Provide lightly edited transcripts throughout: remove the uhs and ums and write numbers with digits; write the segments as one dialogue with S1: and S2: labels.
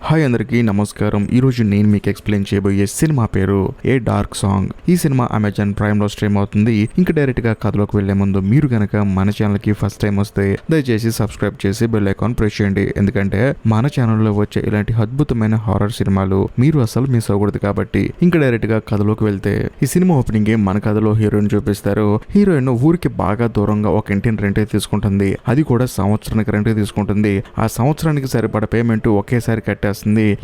S1: Hi అందరికీ నమస్కారం. ఈరోజు నేను మీకు ఎక్స్ప్లెయిన్ చేయబోయే సినిమా పేరు ఏ డార్క్ సాంగ్. ఈ సినిమా అమెజాన్ ప్రైమ్ లో స్ట్రీమ్ అవుతుంది. ఇంకా డైరెక్ట్ గా కథలోకి వెళ్లే ముందు మీరు గనక మన ఛానల్ కి ఫస్ట్ టైం వస్తే దయచేసి సబ్స్క్రైబ్ చేసి బెల్ ఐకాన్ ప్రెస్ చేయండి. ఎందుకంటే మన ఛానల్లో వచ్చే ఇలాంటి అద్భుతమైన హారర్ సినిమాలు మీరు అసలు మిస్ అవ్వకూడదు కాబట్టి. ఇంకా డైరెక్ట్ గా కథలోకి వెళ్తే ఈ సినిమా ఓపెనింగ్ మన కథలో హీరోయిన్ చూపిస్తారు. హీరోయిన్ ఊరికి బాగా దూరంగా ఒక ఇంటిని రెంట్ తీసుకుంటుంది. అది కూడా సంవత్సరానికి రెంట్ తీసుకుంటుంది. ఆ సంవత్సరానికి సరిపడ పేమెంట్ ఒకేసారి కట్టేస్తుంది.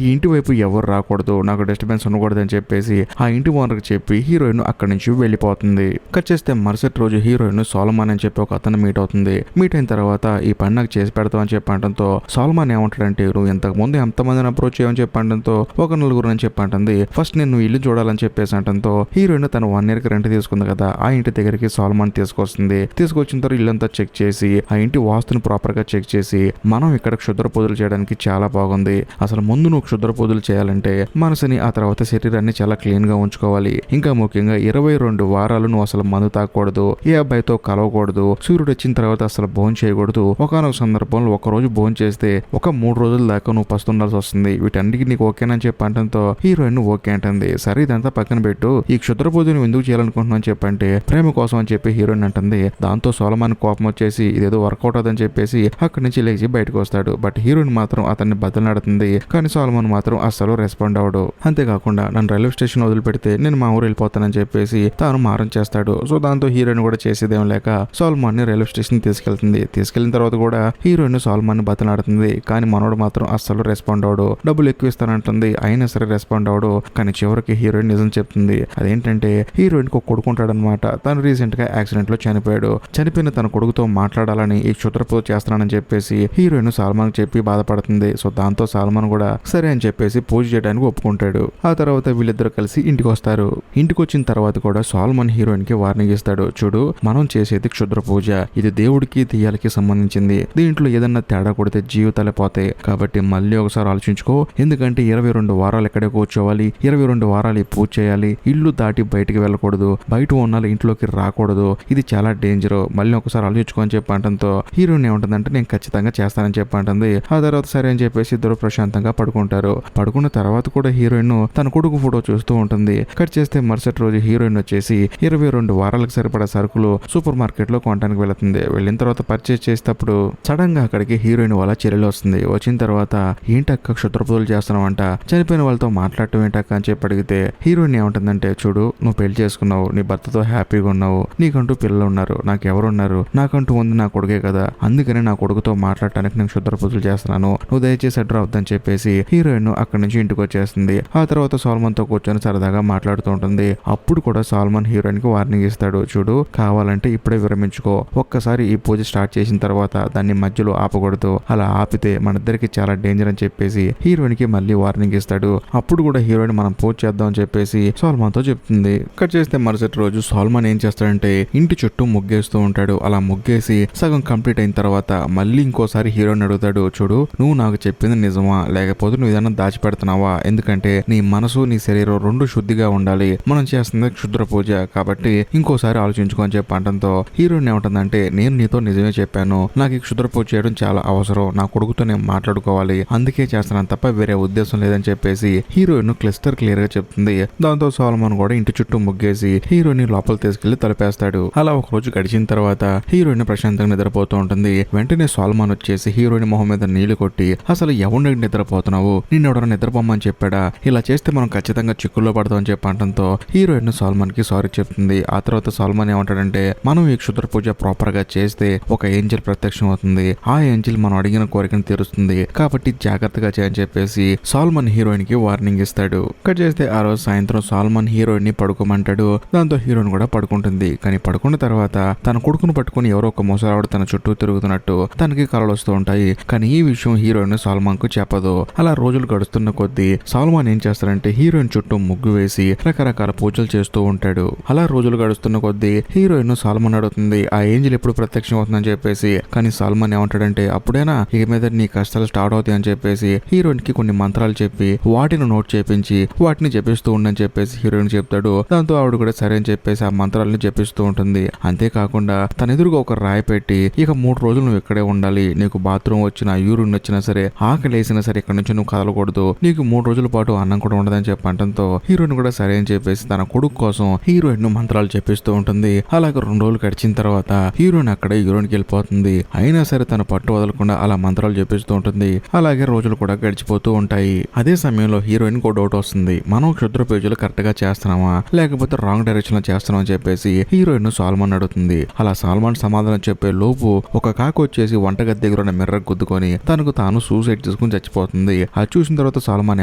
S1: ఈ ఇంటి వైపు ఎవరు రాకూడదు, నాకు డిస్టర్బెన్స్ ఉండకూడదు అని చెప్పేసి ఆ ఇంటి ఓనర్ చెప్పి హీరోయిన్ అక్కడి నుంచి వెళ్ళిపోతుంది. కట్ చేస్తే మరుసటి రోజు హీరోయిన్ సోలమాన్ అని చెప్పి ఒక అతను మీట్ అవుతుంది. మీట్ అయిన తర్వాత ఈ పని నాకు చేసి పెడతావు అని చెప్పడంతో సోలమాన్ ఏమంటాడంటే, నువ్వు ఇంతకు ముందు ఎంతమందిని అప్రోచ్ చేయమని చెప్పడంతో ఒక నలుగురు అని చెప్పంటుంది. ఫస్ట్ నేను ఇల్లు చూడాలని చెప్పేసి అంటంతో హీరోయిన్ తన 1 year కి రెంట్ తీసుకుంది కదా, ఆ ఇంటి దగ్గరికి సోలమాన్ తీసుకొస్తుంది. తీసుకొచ్చిన తర్వాత ఇల్లంతా చెక్ చేసి ఆ ఇంటి వాస్తుని ప్రాపర్ గా చెక్ చేసి, మనం ఇక్కడ క్షుద్ర పూజలు చేయడానికి చాలా బాగుంది. అసలు ముందు నువ్వు క్షుద్ర పూజలు చేయాలంటే మనసుని ఆ తర్వాత శరీరాన్ని చాలా క్లీన్ గా ఉంచుకోవాలి. ఇంకా ముఖ్యంగా 22 వారాలు నువ్వు అసలు మందు తాగకూడదు, ఏ అబ్బాయితో కలవకూడదు, సూర్యుడు వచ్చిన తర్వాత అసలు భోజనం చేయకూడదు. ఒకనొక సందర్భంలో ఒక రోజు భోజనం చేస్తే ఒక 3 రోజుల దాకా నువ్వు పస్తుండాల్సి వస్తుంది. వీటన్నిటికీ నీకు ఓకేనని చెప్పి అంటంతో హీరోయిన్ ఓకే అంటుంది. సరే ఇదంతా పక్కన పెట్టు, ఈ క్షుద్ర పూజను ఎందుకు చేయాలనుకుంటున్నావు అని చెప్పంటే ప్రేమ కోసం అని చెప్పి హీరోయిన్ అంటుంది. దాంతో సోలమాన్ కోపం వచ్చేసి ఇదేదో వర్కౌట్ అవుతుందని చెప్పేసి అక్కడి నుంచి లేచి బయటకు వస్తాడు. బట్ హీరోయిన్ మాత్రం అతన్ని బద్దలాడుతుంది. కానీ సోలమాన్ మాత్రం అస్సలు రెస్పాండ్ అవడు. అంతేకాకుండా నన్ను రైల్వే స్టేషన్ వదిలిపెడితే నేను మా ఊరు వెళ్ళిపోతానని చెప్పేసి తాను మారం చేస్తాడు. సో దాంతో హీరోయిన్ కూడా చేసేదేం లేక సోలమాన్ ని రైల్వే స్టేషన్ తీసుకెళ్తుంది. తీసుకెళ్లిన తర్వాత కూడా హీరోయిన్ సోలమాన్ ని బతలాడుతుంది. కానీ మనోడు మాత్రం అస్సలు రెస్పాండ్ అవడు. డబ్బులు ఎక్కువ ఇస్తానంటుంది, అయినా సరే రెస్పాండ్ అవడు. కానీ చివరికి హీరోయిన్ నిజం చెప్తుంది. అదేంటంటే హీరోయిన్ కు కొడుకుంటాడనమాట. తను రీసెంట్ గా యాక్సిడెంట్ లో చనిపోయాడు. చనిపోయిన తన కొడుకుతో మాట్లాడాలని ఈ క్షుద్రపూజ చేస్తున్నానని చెప్పేసి హీరోయిన్ సల్మాన్ చెప్పి బాధపడుతుంది. సో దాంతో సల్మాన్ కూడా సరే అని చెప్పేసి పూజ చేయడానికి ఒప్పుకుంటాడు. ఆ తర్వాత వీళ్ళిద్దరు కలిసి ఇంటికి వస్తారు. ఇంటికి వచ్చిన తర్వాత కూడా సల్మాన్ హీరోయిన్ కి వార్నింగ్ ఇస్తాడు. చూడు, మనం చేసేది క్షుద్ర పూజ, ఇది దేవుడికి దెయ్యాలకి సంబంధించింది. దీంట్లో ఏదన్నా తేడా కొడితే జీవితాలే పోతాయి. కాబట్టి మళ్ళీ ఒకసారి ఆలోచించుకో. ఎందుకంటే 22 వారాలు ఎక్కడే కూర్చోవాలి, 22 వారాలు ఈ పూజ చేయాలి, ఇల్లు దాటి బయటికి వెళ్ళకూడదు, బయట ఉన్న ఇంట్లోకి రాకూడదు, ఇది చాలా డేంజర్. మళ్ళీ ఒకసారి ఆలోచించుకో అని చెప్పి అంటంతో హీరోయిన్ ఏమంటుందంటే నేను ఖచ్చితంగా చేస్తానని చెప్పి అంటుంది. ఆ తర్వాత సరే అని చెప్పేసి ఇద్దరు ప్రశాంతంగా పడుకుంటారు. పడుకున్న తర్వాత కూడా హీరోయిన్ తన కొడుకు ఫోటో చూస్తూ ఉంటుంది. కట్ చేస్తే మరుసటి రోజు హీరోయిన్ వచ్చేసి 22 వారాలకు సరిపడా సరుకులు సూపర్ మార్కెట్ లో కొనడానికి వెళుతుంది. వెళ్ళిన తర్వాత పర్చేస్ చేసేటప్పుడు సడన్ గా అక్కడికి హీరోయిన్ వాళ్ళ చెల్లెలు వస్తుంది. వచ్చిన తర్వాత ఏంటక్క క్షుద్ర పూజలు చేస్తున్నావంట, చనిపోయిన వాళ్ళతో మాట్లాడటం ఏంటక్క అని చెప్పి అడిగితే హీరోయిన్ ఏమంటుందంటే, చూడు, నువ్వు పెళ్లి చేసుకున్నావు, నీ భర్తతో హ్యాపీగా ఉన్నావు, నీకంటూ పిల్లలు ఉన్నారు, నాకెవరున్నారు, నాకంటూ ఉంది నా కొడుకే కదా, అందుకని నా కొడుకుతో మాట్లాడటానికి నేను క్షుద్ర పూజలు చేస్తున్నాను, నువ్వు దయచేసి అడ్డు అవద్దని చెప్పేసి హీరోయిన్ అక్కడి నుంచి ఇంటికి వచ్చేస్తుంది. ఆ తర్వాత సల్మాన్ తో కూర్చొని సరదాగా మాట్లాడుతూ ఉంటుంది. అప్పుడు కూడా సల్మాన్ హీరోయిన్ కి వార్నింగ్ ఇస్తాడు. చూడు, కావాలంటే ఇప్పుడే విరమించుకో, ఒక్కసారి ఈ పూజ స్టార్ట్ చేసిన తర్వాత దాన్ని మధ్యలో ఆపకూడదు, అలా ఆపితే మన ఇద్దరికి చాలా డేంజర్ అని చెప్పేసి హీరోయిన్ కి మళ్ళీ వార్నింగ్ ఇస్తాడు. అప్పుడు కూడా హీరోయిన్ మనం పూజ చేద్దాం అని చెప్పేసి సల్మాన్ తో చెప్తుంది. కట్ చేస్తే మరుసటి రోజు సల్మాన్ ఏం చేస్తాడంటే ఇంటి చుట్టూ ముగ్గేస్తూ ఉంటాడు. అలా ముగ్గేసి సగం కంప్లీట్ అయిన తర్వాత మళ్ళీ ఇంకోసారి హీరోయిన్ అడుగుతాడు, చూడు, నువ్వు నాకు చెప్పింది నిజమా లేకపోతే నువ్వు ఏదైనా దాచిపెడుతున్నావా, ఎందుకంటే నీ మనసు నీ శరీరం 2 శుద్ధిగా ఉండాలి, మనం చేస్తుంది క్షుద్ర పూజ కాబట్టి ఇంకోసారి ఆలోచించుకో అని చెప్పి అంటంతో హీరోయిన్ ఏమంటుందంటే, నేను నీతో నిజమే చెప్పాను, నాకు ఈ క్షుద్ర పూజ చేయడం చాలా అవసరం, నా కొడుకుతో నేను మాట్లాడుకోవాలి, అందుకే చేస్తున్నాను తప్ప వేరే ఉద్దేశం లేదని చెప్పేసి హీరోయిన్ క్లియర్ గా చెప్తుంది. దాంతో సల్మాన్ కూడా ఇంటి చుట్టూ ముగ్గేసి హీరోయిన్ లోపల తీసుకెళ్లి తలపేస్తాడు. అలా ఒక రోజు గడిచిన తర్వాత హీరోయిన్ ప్రశాంతంగా నిద్రపోతూ ఉంటుంది. వెంటనే సల్మాన్ వచ్చేసి హీరోయిన్ మొహం మీద నీళ్లు కొట్టి, అసలు ఎవరిని నిద్రపోతున్నావు, నిన్నెవడన్నా నిద్రపోమని చెప్పాడా, ఇలా చేస్తే మనం ఖచ్చితంగా చిక్కుల్లో పడతాం అని చెప్పి అంటంతో హీరోయిన్ సల్మాన్ కి సారీ చెప్తుంది. ఆ తర్వాత సల్మాన్ ఏమంటాడంటే, మనం ఈ క్షుద్ర పూజ ప్రాపర్ గా చేస్తే ఒక ఏంజల్ ప్రత్యక్షం అవుతుంది, ఆ ఏంజల్ మనం అడిగిన కోరికను తీరుస్తుంది, కాబట్టి జాగ్రత్తగా చేయని చెప్పేసి సల్మాన్ హీరోయిన్ కి వార్నింగ్ ఇస్తాడు. కట్ చేస్తే ఆ రోజు సాయంత్రం సల్మాన్ హీరోయిన్ ని పడుకోమంటాడు. దాంతో హీరోయిన్ కూడా పడుకుంటుంది. కానీ పడుకున్న తర్వాత తన కొడుకును పట్టుకుని ఎవరో ఒక మోసరావుడు తన చుట్టూ తిరుగుతున్నట్టు తనకి కలలు వస్తూ ఉంటాయి. కానీ ఈ విషయం హీరోయిన్ సల్మాన్ కు చెప్పదు. అలా రోజులు గడుస్తున్న కొద్దీ సల్మాన్ ఏం చేస్తాడంటే హీరోయిన్ చుట్టూ ముగ్గు వేసి రకరకాల పూజలు చేస్తూ ఉంటాడు. అలా రోజులు గడుస్తున్న కొద్దీ హీరోయిన్ సల్మాన్ అడుగుతుంది, ఆ ఏంజల్ ఎప్పుడు ప్రత్యక్షం అవుతుందని చెప్పేసి. కానీ సల్మాన్ ఏమంటాడంటే, అప్పుడేనా ఇక మీద నీ కష్టాలు స్టార్ట్ అవుతాయి అని చెప్పేసి హీరోయిన్ కి కొన్ని మంత్రాలు చెప్పి వాటిని నోట్ చేపించి వాటిని జపిస్తూ ఉండని చెప్పేసి హీరోయిన్ చెప్తాడు. దాంతో ఆవిడ కూడా సరే అని చెప్పేసి ఆ మంత్రాలను జపిస్తూ ఉంటుంది. అంతేకాకుండా తన ఎదురుగా ఒక రాయి పెట్టి, ఇక 3 రోజులు నువ్వు ఇక్కడే ఉండాలి, నీకు బాత్రూమ్ వచ్చినా యూరిన్ వచ్చినా సరే, ఆకలి వేసినా సరే ఎక్కడి నుంచి నువ్వు కదలకూడదు, నీకు 3 రోజుల పాటు అన్నం కూడా ఉండదని చెప్పడంతో హీరోయిన్ కూడా సరే అని చెప్పేసి తన కొడుకు కోసం హీరోయిన్ ను మంత్రాలు చెప్పిస్తూ ఉంటుంది. అలాగే 2 రోజులు గడిచిన తర్వాత హీరోయిన్ అక్కడే యూరోన్కి వెళ్ళిపోతుంది. అయినా సరే తన పట్టు వదలకుండా అలా మంత్రాలు చెప్పిస్తూ ఉంటుంది. అలాగే రోజులు కూడా గడిచిపోతూ ఉంటాయి. అదే సమయంలో హీరోయిన్ కు డౌట్ వస్తుంది, మనం క్షుద్ర పూజలు కరెక్ట్ గా చేస్తున్నామా లేకపోతే రాంగ్ డైరెక్షన్ లో చేస్తున్నాం అని చెప్పేసి హీరోయిన్ సాల్మాన్ అడుగుతుంది. అలా సాల్మాన్ సమాధానం చెప్పే లోపు ఒక కాకు వచ్చేసి వంటగది దగ్గర ఉన్న మిర్రర్ గుద్దుకొని తనకు తాను సూసైడ్ చేసుకుని చచ్చిపోతుంది. అది చూసిన తర్వాత సాల్మాన్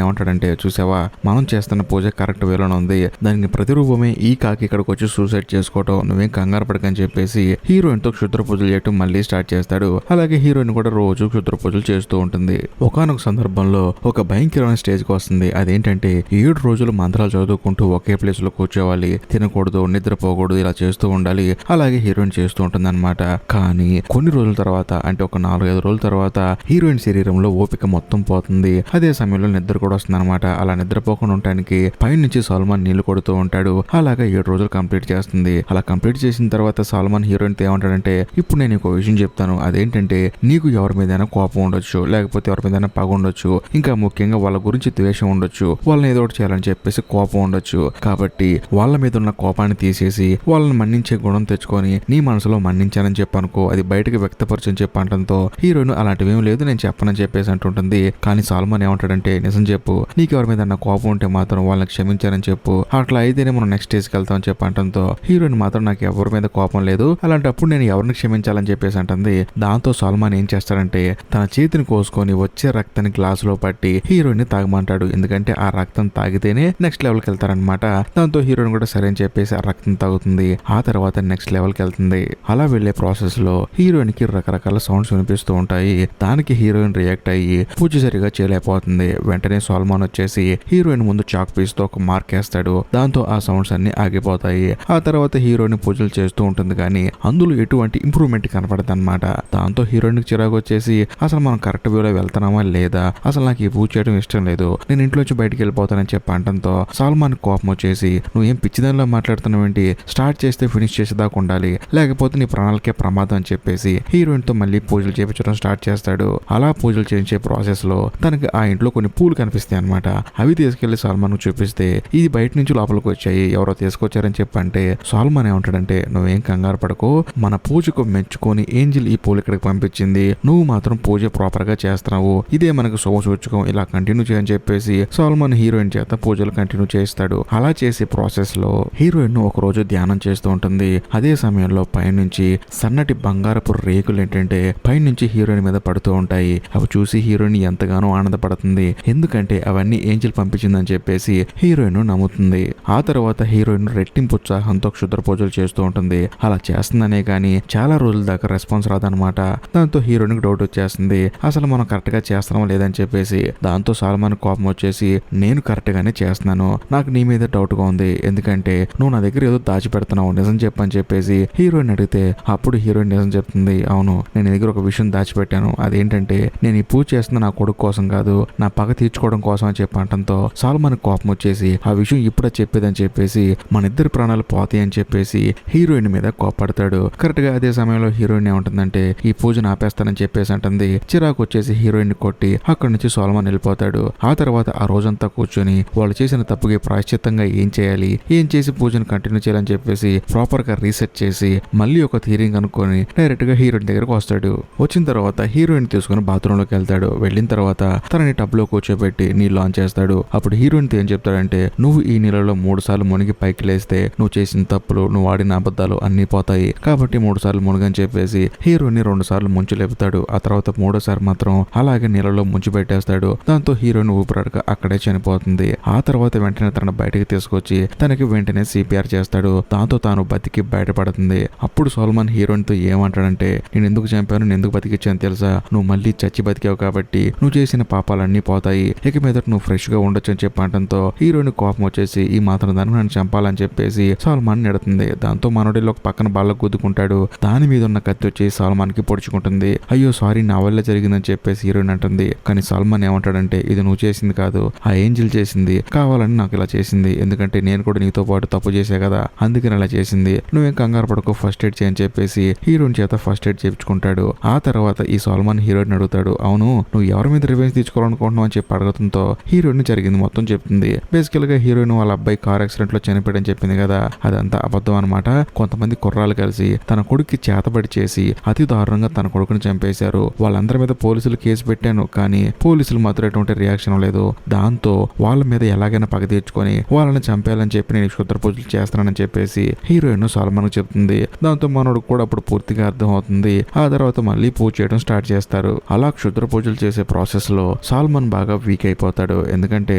S1: ఏమంటాడంటే, చూసావా మనం చేస్తున్న పూజ కరెక్ట్ వేలోనే ఉంది, దానికి ప్రతిరూపమే ఈ కాకి ఇక్కడికి వచ్చి సూసైడ్ చేసుకోవటం, నువ్వేం కంగారు పడకని చెప్పేసి హీరోయిన్ తో క్షుద్ర పూజలు చేయటం మళ్ళీ స్టార్ట్ చేస్తాడు. అలాగే హీరోయిన్ కూడా రోజు క్షుద్ర పూజలు చేస్తూ ఉంటుంది. ఒకానొక సందర్భంలో ఒక భయంకరమైన స్టేజ్ కి వస్తుంది. అదేంటంటే 7 రోజులు మంత్రాలు చదువుకుంటూ ఒకే ప్లేస్ లో కూర్చోవాలి, తినకూడదు, నిద్రపోకూడదు, ఇలా చేస్తూ ఉండాలి. అలాగే హీరోయిన్ చేస్తూ ఉంటుంది అనమాట. కానీ కొన్ని రోజుల తర్వాత, అంటే ఒక 4-5 రోజుల తర్వాత హీరోయిన్ శరీరంలో ఓపిక మొత్తం పోతుంది. అదే సమయంలో నిద్ర కూడా వస్తుంది అనమాట. అలా నిద్రపోకుండా ఉండటానికి పైనుంచి సాల్మాన్ నీళ్లు కొడుతూ ఉంటాడు. అలాగే 7 రోజులు కంప్లీట్ చేస్తుంది. అలా కంప్లీట్ చేసిన తర్వాత సాల్మాన్ హీరోయిన్ తో ఏమంటాడంటే, ఇప్పుడు నేను ఒక విషయం చెప్తాను, అదేంటంటే నీకు ఎవరి మీదైనా కోపం ఉండొచ్చు, లేకపోతే ఎవరి మీదైనా పగ ఉండొచ్చు, ఇంకా ముఖ్యంగా వాళ్ళ గురించి ద్వేషం ఉండొచ్చు, వాళ్ళని ఏదో ఒకటి చేయాలని చెప్పేసి కోపం ఉండొచ్చు. కాబట్టి వాళ్ళ మీద ఉన్న కోపాన్ని తీసేసి వాళ్ళని మన్నించే గుణం తెచ్చుకొని నీ మనసులో మన్నించానని చెప్పనుకో, అది బయటకు వ్యక్తపరచని చెప్పడంతో హీరోయిన్ అలాంటివేం లేదు, నేను చెప్పనని చెప్పేసి అంటుంటుంది. కానీ సాల్మాన్ ఏమంటాడంటే, నిజం చెప్పు, నీకు ఎవరి మీద కోపం ఉంటే మాత్రం వాళ్ళని క్షమించారని చెప్పు, అట్లా అయితేనే మనం నెక్స్ట్ స్టేజ్కి వెళ్తామని చెప్పడంతో హీరోయిన్ మాత్రం నాకు ఎవరి మీద కోపం లేదు, అలాంటప్పుడు నేను ఎవరిని క్షమించాలని చెప్పేసి అంటుంది. దాంతో సాల్మాన్ ఏం చేస్తాడంటే తన చేతిని కోసుకొని వచ్చే రక్తాన్ని గ్లాసులో పట్టి హీరోయిన్ ని తాగమంటాడు. ఎందుకంటే ఆ రక్తం తాగితేనే నెక్స్ట్ లెవెల్కి వెళ్తారనమాట. దాంతో హీరోయిన్ కూడా సరే అని చెప్పేసి ఆ రక్తం తాగుతుంది. ఆ తర్వాత నెక్స్ట్ లెవెల్కి వెళ్తుంది. అలా వెళ్లే ప్రాసెస్ లో హీరోయిన్ కి రకరకాల సౌండ్స్ వినిపిస్తూ ఉంటాయి. దానికి హీరోయిన్ రియాక్ట్ అయ్యి పూజ సరిగా చేయలేకపోతుంది. వెంటనే సాల్మాన్ వచ్చేసి హీరోయిన్ ముందు చాక్ పీస్ తో ఒక మార్క్ వేస్తాడు. దాంతో ఆ సౌండ్స్ అన్ని ఆగిపోతాయి. ఆ తర్వాత హీరోయిన్ పూజలు చేస్తూ ఉంటుంది, కానీ అందులో ఎటువంటి ఇంప్రూవ్మెంట్ కనపడదు అనమాట. దాంతో హీరోయిన్ కి చిరాకు వచ్చేసి, అసలు మనం కరెక్ట్ వేలో వెళ్తున్నామా లేదా, అసలు నాకు ఈ పూజ చేయడం ఇష్టం లేదు, నేను ఇంట్లోంచి బయటికి వెళ్ళిపోతానని చెప్పి అంటంతో సాల్మాన్ కోపం వచ్చేసి, నువ్వు ఏం పిచ్చిదానిలో మాట్లాడుతున్నావు ఏంటి, స్టార్ట్ చేస్తే ఫినిష్ చేసేదాకా ఉండాలి, లేకపోతే నీ ప్రాణాలకే ప్రమాదం అని చెప్పేసి హీరోయిన్ తో మళ్ళీ పూజలు చేయించడం స్టార్ట్ చేస్తాడు. అలా పూజలు చేయించే ప్రాసెస్ లో తనకి ఆ ఇంట్లో కొన్ని పూలు కనిపిస్తాయి అనమాట. అవి తీసుకెళ్లి సాల్మాన్ చూపిస్తే ఇది బయట నుంచి లోపలికి వచ్చాయి, ఎవరో తీసుకొచ్చారని చెప్పంటే సాల్మాన్ ఏమంటాడంటే, నువ్వేం కంగారు పడకో, మన పూజకు మెచ్చుకొని ఏంజిల్ ఈ పూలు ఇక్కడికి పంపించింది, నువ్వు మాత్రం పూజ ప్రాపర్ గా చేస్తున్నావు, ఇదే మనకు శుభసూచకం, ఇలా కంటిన్యూ చేయని చెప్పేసి సాల్మాన్ హీరోయిన్ చేత పూజలు కంటిన్యూ చేస్తాడు. అలా చేసే ప్రాసెస్ లో హీరోయిన్ ఒక రోజు ధ్యానం చేస్తూ ఉంటుంది. అదే సమయంలో పైనుంచి సన్నటి బంగారపు రేకులు ఏంటంటే పైనుంచి హీరోయిన్ మీద పడుతూ ఉంటాయి. అవి చూసి హీరోయిన్ ఎంతగానో ఆనందపడుతుంది. ఎందుకంటే అవన్నీ ఏంజిల్ పంపించిందని చెప్పేసి హీరోయిన్ నమ్ముతుంది. ఆ తర్వాత హీరోయిన్ రెట్టింపు ఉత్సాహంతో క్షుద్ర పూజలు చేస్తూ ఉంటుంది. అలా చేస్తుందనే కానీ చాలా రోజుల దాకా రెస్పాన్స్ రాదనమాట. దాంతో హీరోయిన్ కి డౌట్ వచ్చేస్తుంది, అసలు మనం కరెక్ట్ గా చేస్తున్నామా లేదని చెప్పేసి. దాంతో సాల్మాన్ కోపం వచ్చేసి, నేను కరెక్ట్ గానే చేస్తున్నాను, నాకు నీ మీద డౌట్ గా ఉంది, ఎందుకంటే నువ్వు నా దగ్గర ఏదో దాచి పెడుతున్నావు, నిజం చెప్పని చెప్పేసి హీరోయిన్ అడిగితే అప్పుడు హీరోయిన్ నిజం చెప్తుంది, అవును నేను దగ్గర ఒక విషయం దాచిపెట్టాను, అదేంటంటే నేను ఈ పూజ చేస్తున్న నా కొడుకు కోసం కాదు, నా పగ తీర్చుకోవడం కోసం అని చెప్పంటంతో సాల్మాన్ కోపం వచ్చేసి, ఆ విషయం ఇప్పుడే చెప్పేదని చెప్పేసి మన ఇద్దరి ప్రాణాలు పోతాయి అని చెప్పేసి హీరోయిన్ మీద కోపడతాడు. కరెక్ట్ గా అదే సమయంలో హీరోయిన్ ఏమంటుందంటే, ఈ పూజను ఆపేస్తానని చెప్పేసి అంటుంది. చిరాకు వచ్చేసి హీరోయిన్ కొట్టి అక్కడి నుంచి సాల్మాన్ వెళ్ళిపోతాడు. ఆ తర్వాత ఆ రోజంతా కూర్చొని వాళ్ళు చేసిన తప్పుకి ప్రాయశ్చిత్తంగా ఏం చేయాలి, ఏం చేసి పూజను కంటిన్యూ చేయాలని చెప్పేసి ప్రాపర్ గా రీసెర్చ్ చేసి మళ్ళీ ఒక థియరీ కనుక్కొని డైరెక్ట్ గా హీరోయిన్ దగ్గరకు వస్తాడు. వచ్చిన తర్వాత హీరోయిన్ తీసుకుని బాత్రూమ్ లోకి వెళ్తాడు. వెళ్ళిన తర్వాత తనని టబ్ లో కూర్చోబెట్టి నీళ్ళు ఆన్ చేస్తాడు. అప్పుడు హీరోయిన్ తో ఏం చెప్తాడంటే, నువ్వు ఈ నీళ్ళలో 3 సార్లు మునిగి పైకి లేస్తే నువ్వు చేసిన తప్పులు, నువ్వు ఆడిన అబద్ధాలు అన్ని పోతాయి, కాబట్టి 3 సార్లు మునిగని చెప్పేసి హీరోయిన్ 2 సార్లు ముంచి లేపుతాడు. ఆ తర్వాత 3వ సారి మాత్రం అలాగే నీళ్ళలో ముంచి పెట్టేస్తాడు. దాంతో హీరోయిన్ ఊపిరాడక అక్కడే చనిపోతుంది. ఆ తర్వాత వెంటనే తన బయటికి తీసుకొచ్చి తనకి వెంటనే సిపిఆర్ చేస్తాడు. దాంతో తాను బతికి బయటపడుతుంది. అప్పుడు సాల్మాన్ హీరోయిన్ తో ఏమంటాడంటే, నేను ఎందుకు చంపాను, నేను ఎందుకు బతికిచ్చాను తెలుసా, నువ్వు మళ్ళీ చచ్చి బతికావు కాబట్టి నువ్వు చేసిన పాపాలన్నీ పోతాయి, ఇక మీద నువ్వు ఫ్రెష్ గా ఉండొచ్చు అని చెప్పడంతో హీరోయిన్ కోపం వచ్చేసి ఈ మాత్రం దాన్ని నన్ను చంపాలని చెప్పేసి సాల్మాన్ నెడుతుంది. దాంతో మనోడిలో ఒక పక్కన బాళ్ళకు గుద్దుకుంటాడు. దాని మీద ఉన్న కత్తి వచ్చి సాల్మాన్ కి పొడుచుకుంటుంది. అయ్యో సారీ నా వల్ల జరిగిందని చెప్పేసి హీరోయిన్ అంటుంది. కానీ సాల్మాన్ ఏమంటాడంటే, ఇది నువ్వు చేసింది కాదు, ఆ ఏంజిల్ చేసింది, కావాలని నాకు ఇలా చేసింది, ఎందుకంటే నేను కూడా నీతో పాటు తప్పు చేసే కదా, అందుకని అలా చేసింది, నువ్వేం కంగారు పడుకో, ఫస్ట్ ఎయిడ్ చేయని చెప్పేసి హీరోయిన్ చేత ఫస్ట్ ఎయిడ్ చేయించుకుంటాడు. ఆ తర్వాత ఈ సాల్మాన్ హీరోయిన్ అడుగుతాడు, అవును నువ్వు ఎవరి మీద రివెంజ్ తీసుకోవాలనుకుంటున్నాం అని చెప్పి అడగడంతో హీరోయిన్ జరిగింది మొత్తం చెప్తుంది. బేసికల్ గా హీరోయిన్ వాళ్ళ అబ్బాయి కార్ యాక్సిడెంట్ లో చనిపోయాడని చెప్పింది కదా, అదంతా అబద్ధం అనమాట. కొంతమంది కుర్రాలు కలిసి తన కొడుక్కి చేతబడి చేసి అతి దారుణంగా తన కొడుకుని చంపేశారు. వాళ్ళందరి మీద పోలీసులు కేసు పెట్టాను, కానీ పోలీసులు మాత్రం ఎటువంటి రియాక్షన్ లేదు. దాంతో వాళ్ళ మీద ఎలాగైనా పగ తీర్చుకొని వాళ్ళని చంపేయాలని చెప్పి నేను క్షుద్ర పూజలు చేస్తానని చెప్పేసి హీరోయిన్ సల్మాన్ చెప్తుంది. దాంతో మనోడు కూడా అప్పుడు పూర్తిగా అర్థం అవుతుంది. ఆ తర్వాత మళ్ళీ పూజ చేయడం స్టార్ట్ చేస్తారు. అలా క్షుద్ర పూజలు చేసే ప్రాసెస్ లో సల్మాన్ బాగా వీక్ అయిపోతాడు. ఎందుకంటే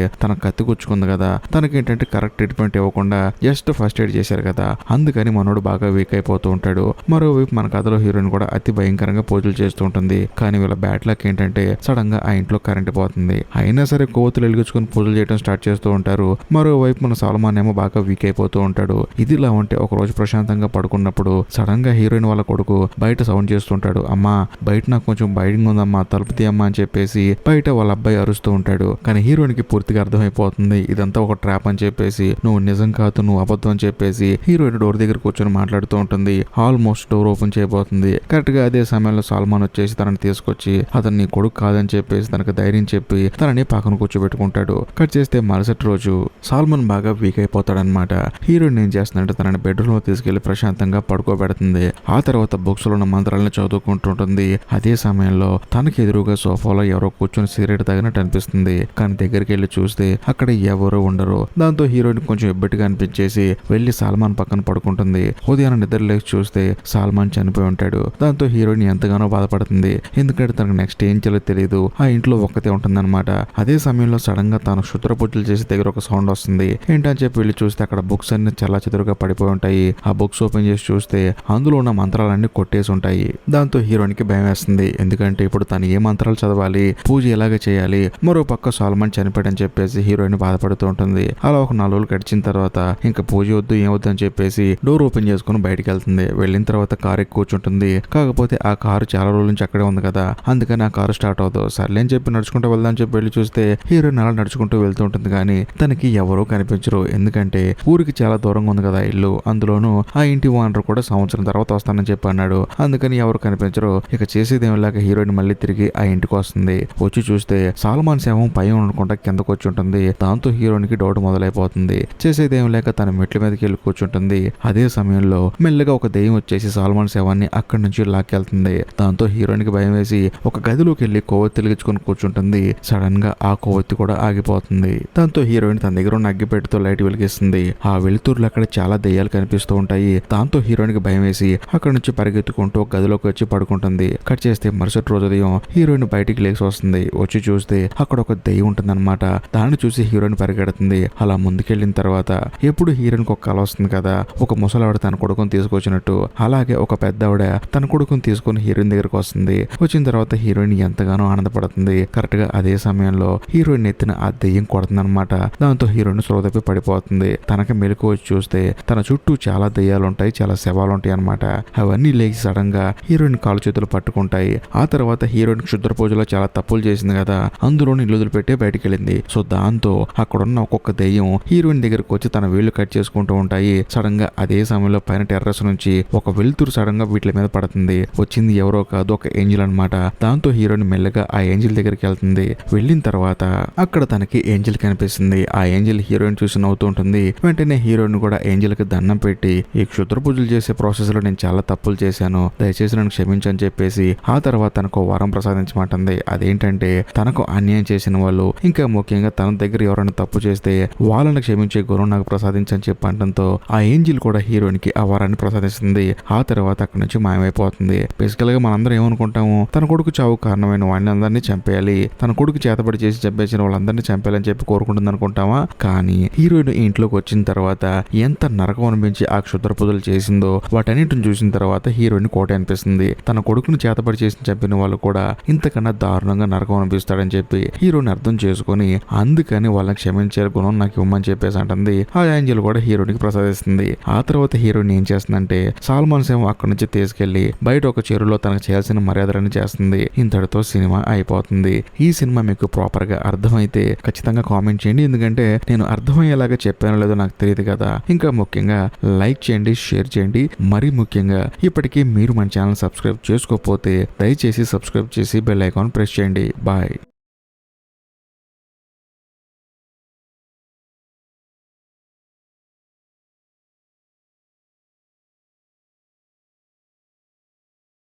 S1: తన కత్తి గుచ్చుకుంది కదా, తనకేంటంటే కరెక్ట్ ట్రీట్మెంట్ ఇవ్వకుండా జస్ట్ ఫస్ట్ ఎయిడ్ చేశారు కదా, అందుకని మనోడు బాగా వీక్ అయిపోతూ ఉంటాడు. మరోవైపు మన కథలో హీరోయిన్ కూడా అతి భయంకరంగా పూజలు చేస్తూ ఉంటుంది. కానీ వీళ్ళ బ్యాడ్ లక్ ఏంటంటే సడన్ గా ఆ ఇంట్లో కరెంట్ పోతుంది. అయినా సరే కోతులు వెలిగించుకొని పూజలు చేయడం స్టార్ట్ చేస్తూ ఉంటారు. మరోవైపు మన సల్మాన్ ఏమో బాగా వీక్ అయిపోతూ ఉంటాడు. ఇదిలా ఉంటే ఒక రోజు ప్రశాంతంగా పడుకున్నప్పుడు సడన్ గా హీరోయిన్ వాళ్ళ కొడుకు బయట సౌండ్ చేస్తుంటాడు. అమ్మా బయట నాకు కొంచెం బయటింగ్ ఉందమ్మా, తలుపు తీయమ్మా అని చెప్పేసి బయట వాళ్ళ అబ్బాయి అరుస్తూ ఉంటాడు. కానీ హీరోయిన్ కి పూర్తిగా అర్థమైపోతుంది ఇదంతా ఒక ట్రాప్ అని చెప్పేసి. నువ్వు నిజం కాదు, నువ్వు అబద్ధం అని చెప్పేసి హీరోయిన్ డోర్ దగ్గర కూర్చొని మాట్లాడుతూ ఉంటుంది. ఆల్మోస్ట్ డోర్ ఓపెన్ చేయబోతుంది. కరెక్ట్ గా అదే సమయంలో సల్మాన్ వచ్చేసి తనని తీసుకొచ్చి అతన్ని కొడుకు కాదని చెప్పేసి తనకు ధైర్యం చెప్పి తనని పక్కన కూర్చోబెట్టుకుంటాడు. కట్ చేస్తే మరుసటి రోజు సల్మాన్ బాగా వీక్ అయిపోతాడనమాట. హీరోయిన్ ఏం చేస్తుందంటే తనని బెడ్రూమ్ లో తీసుకెళ్లి ప్రశాంతంగా పడుకోబెడుతుంది. ఆ తర్వాత బుక్స్ లో ఉన్న మంత్రాలను చదువుకుంటుంటుంది. అదే సమయంలో తనకి ఎదురుగా సోఫాలో ఎవరో కూర్చొని సిగరెట్ తాగినట్టు అనిపిస్తుంది. కానీ దగ్గరికి వెళ్ళి చూస్తే అక్కడ ఎవరో ఉండరు. దాంతో హీరోయిన్ కొంచెం ఇబ్బటిగా అనిపించేసి వెళ్లి సల్మాన్ పక్కన పడుకుంటుంది. ఉదయాన్ని నిద్ర లేచి చూస్తే సల్మాన్ చనిపోయి ఉంటాడు. దాంతో హీరోయిన్ ఎంతగానో బాధపడుతుంది. ఎందుకంటే తనకు నెక్స్ట్ ఏం చేయాలో తెలియదు. ఆ ఇంట్లో ఒక్కతే ఉంటుందన్నమాట. అదే సమయంలో సడన్ గా తాను క్షుద్ర పూజలు చేసే దగ్గర ఒక సౌండ్ వస్తుంది. ఏంటని చెప్పి వెళ్ళి చూస్తే అక్కడ బుక్స్ అన్ని చాలా చెదురుగా పడిపోయి ఉంటాయి. ఆ బుక్స్ ఓపెన్ చేసి చూస్తే అందులో ఉన్న మంత్రాలన్నీ కొట్టేసి ఉంటాయి. దాంతో హీరోయిన్ కి భయం వేస్తుంది. ఎందుకంటే ఇప్పుడు తను ఏ మంత్రాలు చదవాలి, పూజ ఎలాగ చేయాలి. మరో పక్క సల్మాన్ చనిపోయాడని చెప్పేసి హీరోయిన్ బాధపడుతూ ఉంటుంది. అలా ఒక 4 రోజులు గడిచిన తర్వాత ఇంకా పూజ వద్దు ఏమొద్దు అని చెప్పేసి డోర్ ఓపెన్ చేసుకుని బయటికి వెళ్తుంది. వెళ్ళిన తర్వాత కారు ఎక్కి కూర్చుంటుంది. కాకపోతే ఆ కారు చాలా రోజుల నుంచి అక్కడే ఉంది కదా, అందుకని ఆ కారు స్టార్ట్ అవుతుంది. సర్లే అని చెప్పి నడుచుకుంటూ వెళ్దామని చెప్పి వెళ్ళి చూస్తే హీరోయిన్ అలా నడుచుకుంటూ వెళ్తూ ఉంటుంది. కానీ తనకి ఎవరూ కనిపించరు. ఎందుకంటే ఊరికి చాలా దూరంగా ఉంది కదా ఇల్లు. అందులోనూ ఆ ఇంటి ఓనర్ కూడా సంవత్సరం తర్వాత వస్తానని చెప్పి అన్నాడు. అందుకని ఎవరు కనిపించరు. ఇక చేసేదేమిలాగా హీరోయిన్ మళ్ళీ తిరిగి ఆ ఇంటికి వస్తుంది. వచ్చి చూస్తే సల్మాన్ శవం పై ఉండకుండా కిందకు వచ్చి ఉంటుంది. దాంతో హీరోయిన్ కి డౌట్ మొదలైపోతుంది. చేసేదేం లేక తన మెట్ల మీదకి వెళ్ళి కూర్చుంటుంది. అదే సమయంలో మెల్లగా ఒక దెయ్యం వచ్చేసి సల్మాన్ శవాన్ని అక్కడి నుంచి లాక్కెళ్తుంది. దాంతో హీరోయిన్ కి భయం వేసి ఒక గదిలోకి వెళ్లి కొవ్వొత్తి వెలిగించుకొని కూర్చుంటుంది. సడన్ గా ఆ కొవ్వొత్తి కూడా ఆగిపోతుంది. దాంతో హీరోయిన్ తన దగ్గర ఉన్న అగ్గిపెట్టెతో లైట్ వెలిగిస్తుంది. ఆ వెలుతురులో అక్కడ చాలా దెయ్యాలు కనిపిస్తూ ఉంటాయి. దాంతో హీరోయిన్ కి భయం వేసి అక్కడ నుంచి పరిగెత్తుకుంటూ ఒక గదిలోకి వచ్చి పడుకుంటుంది. కట్ చేస్తే మరుసటి రోజు ఉదయం హీరోయిన్ బయటికి లేచి వస్తుంది. వచ్చి చూస్తే అక్కడ ఒక దెయ్యం ఉంటుందన్నమాట. దాన్ని చూసి హీరోయిన్ పరిగెడుతుంది. అలా ముందుకెళ్లిన తర్వాత ఎప్పుడు హీరోయిన్ ఒక కల వస్తుంది కదా, ఒక ముసలావిడ తన కొడుకుని తీసుకొచ్చినట్టు. అలాగే ఒక పెద్ద ఆవిడ తన కొడుకుని తీసుకుని హీరోయిన్ దగ్గరకు వస్తుంది. వచ్చిన తర్వాత హీరోయిన్ ఎంతగానో ఆనందపడుతుంది. కరెక్ట్ గా అదే సమయంలో హీరోయిన్ ఎత్తిన ఆ దెయ్యం కొడుతుందన్నమాట. దాంతో హీరోయిన్ సోదపి పడిపోతుంది. తనకి మెలకు వచ్చి చూస్తే తన చుట్టూ చాలా దెయ్యాలు ఉంటాయి, చాలా శవాలు ఉంటాయి అనమాట. అవన్నీ లేచి సడన్ గా హీరోయిన్ కాలు చేతులు పట్టుకుంటాయి. ఆ తర్వాత హీరోయిన్ క్షుద్ర పూజలో చాలా తప్పులు చేసింది కదా, అందులోని ఇల్లు వదిలిపెట్టి బయటికి వెళ్ళింది. సో దాంతో అక్కడున్న ఒక్కొక్క దెయ్యం హీరోయిన్ దగ్గరకు వచ్చి తన వేళ్లు కట్ చేసుకుంటూ ఉంటాయి. సడన్ గా అదే సమయంలో పైన టెర్రస్ నుంచి ఒక వెలుతురు సడన్ గా వీటి మీద పడుతుంది. వచ్చింది ఎవరో కాదు, ఒక ఏంజిల్ అనమాట. దాంతో హీరోయిన్ మెల్లగా ఆ ఏంజిల్ దగ్గరికి వెళ్తుంది. వెళ్ళిన తర్వాత అక్కడ తనకి ఏంజిల్ కనిపిస్తుంది. ఆ ఏంజిల్ హీరోయిన్ చూసి నవ్వుతూ ఉంటుంది. వెంటనే హీరోయిన్ కూడా ఏంజిల్ కి దండం పెట్టి ఈ క్షుద్ర పూజలు చేసే ప్రాసెస్ లో నేను చాలా తప్పులు చేశాను, దయచేసి నన్ను క్షమించని చెప్పేసి ఆ తర్వాత తనకు వరం ప్రసాదించమంటుంది. అదేంటంటే తనకు అన్యాయం చేసిన వాళ్ళు, ఇంకా ముఖ్యంగా తన దగ్గర ఎవరైనా తప్పు చేస్తే వాళ్ళని క్షమించే గుణం నాకు ప్రసాదించని చెప్పి అనడంతో ఆ ఏంజిల్ కూడా హీరోయిన్ కి ఆ వరాన్ని ప్రసాదిస్తుంది. ఆ తర్వాత అక్కడి నుంచి మాయమైపోతుంది. బేసికల్ గా మనందరం ఏమనుకుంటాము, తన కొడుకు చావు కారణమైన వాళ్ళని అందరినీ చంపేయాలి, తన కొడుకు చేతబడి చేసి చంపేసిన వాళ్ళందరినీ చంపేయాలని చెప్పి కోరుకుంటుంది అనుకుంటామా. కానీ హీరోయిన్ ఇంట్లోకి వచ్చిన తర్వాత ఎంత నరకం అనిపించి ఆ క్షుద్ర పూజలు చేసిందో వాటన్నిటిని చూసిన తర్వాత హీరోయిన్ కోట అనిపిస్తుంది. తన కొడుకును చేతబడి చేసి చంపిన వాళ్ళు కూడా ఇంతకన్నా దారుణంగా నరకం అనిపిస్తాడని చెప్పి హీరోయిన్ అర్థం చేసుకుని అందుకని వాళ్ళని క్షమించే గుణం నాకు ఇవ్వమని చెప్పేసి అంటుంది. ఆ ఏంజల్ కూడా హీరోయిన్ కి ప్రసాదిస్తుంది. ఆ తర్వాత హీరోయిన్ ఏం చేస్తుందంటే సల్మాన్ శవం అక్కడి నుంచి తీసుకెళ్లి బయట ఒక చెరువులో తనకు చేయాల్సిన మర్యాదలని చేస్తుంది. ఇంతటితో సినిమా అయిపోతుంది. ఈ సినిమా మీకు ప్రాపర్ గా అర్థమైతే ఖచ్చితంగా కామెంట్ చేయండి. ఎందుకంటే నేను అర్థమయ్యేలాగా చెప్పానో లేదో నాకు తెలియదు కదా. ఇంకా ముఖ్యంగా లైక్ చేయండి, షేర్ చేయండి. మరీ ముఖ్యంగా ఇప్పటికీ మీరు మన ఛానల్ సబ్స్క్రైబ్ చేసుకోకపోతే దయచేసి సబ్స్క్రైబ్ చేసి బెల్ ఐకాన్ ప్రెస్ చేయండి. బాయ్.